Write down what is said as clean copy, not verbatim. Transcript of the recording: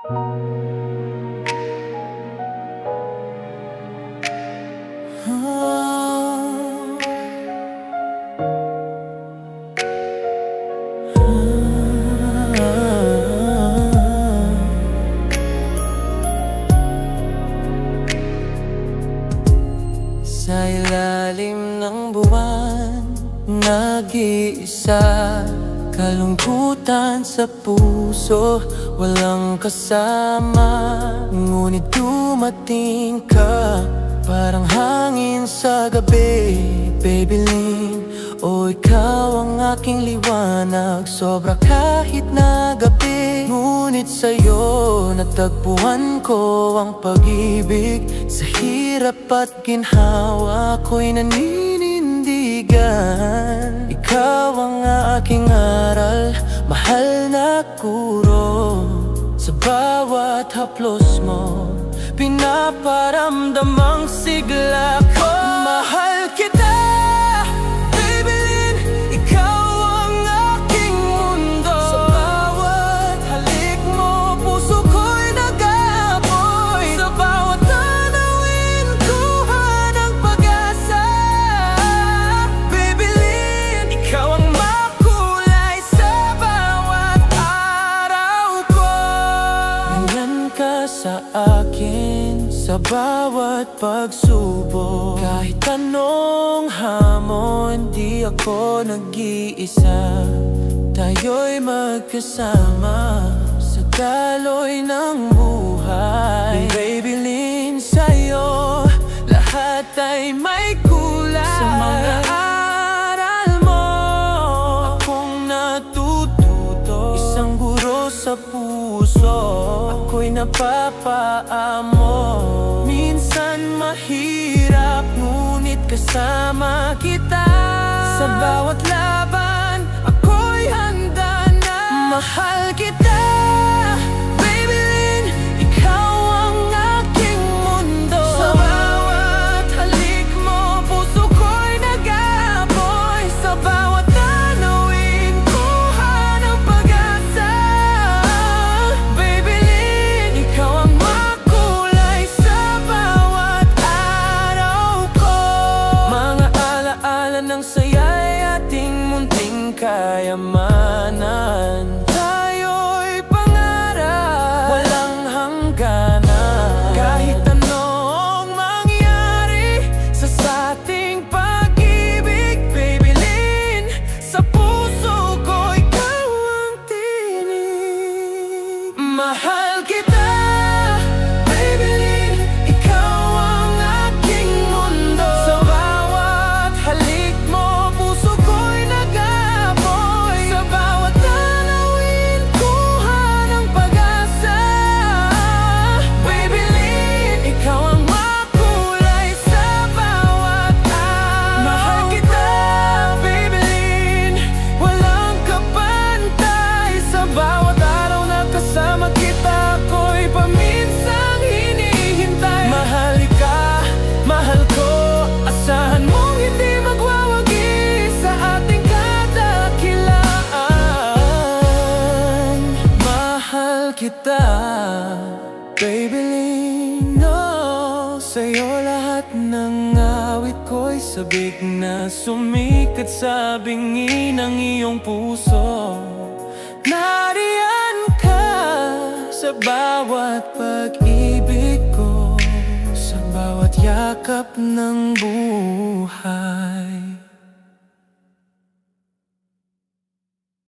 Sa ilalim ng buwan, nag-iisa, kalungkutan sa puso, walang kasama. Ngunit dumating ka, parang hangin sa gabi. Babylin, o ikaw ang aking liwanag, sobra kahit na gabi. Ngunit sa'yo natagpuan ko ang pag-ibig. Sa hirap at ginhawa ko'y naninindigan. Ikaw ang aking aral, mahal na guro. Sa bawat haplos mo, pinaparamdam ang sigla ko. Mahal kita, Babylin, ikaw ang aking mundo. Sa bawat halik mo, puso ko'y nag-aapoy. Sa bawat tanawin, kuha ng pag-asa. Babylin, ikaw ang makulay sa bawat araw ko. Ganyan ka sa akin sa bawat pagsubok. Kahit anong hamon, di ako nag-iisa. Tayo'y magkasama sa daloy ng buhay. Babylin, sa'yo lahat ay may kulay. Sa mga aral mo, akong natututo. Isang guro sa puso, ako'y napapaamo. Minsan mahirap, ngunit kasama kita. Sa bawat laban, ako'y handa na. Mahal kita, Babylin, ikaw ang aking mundo. Sa bawat halik mo, puso ko'y nag-aapoy. Sa bawat tanawin, kuha ng pag-asa. Babylin, ikaw ang makulay sa bawat araw ko. Mga alaala ng saya'y ating munting kayamanan. Tayo'y pangarap, walang hangganan. Kahit anong mangyari sa ating pag-ibig, Babylin, sa puso ko ikaw ang tinig. Mahal kita, Babylin, ikaw ang aking mundo. Sa bawat halik mo, puso ko'y nag-aapoy. Sa bawat tanawin, kuha ng pag-asa. Babylin, ikaw ang makulay sa bawat araw. Mahal kita, Babylin, walang kapantay. Sa bawat araw na kasama kita, ako'y paminsang hinihintay. Mahal ka, mahal ko, asahan mong hindi magwawagi sa ating kadakilaan. Mahal kita, Babylin, no. Sa'yo lahat ng awit ko'y sabik na sumikat sa bingi ng iyong puso. Nariyan ka sa bawat pag-ibig ko, sa bawat yakap ng buhay.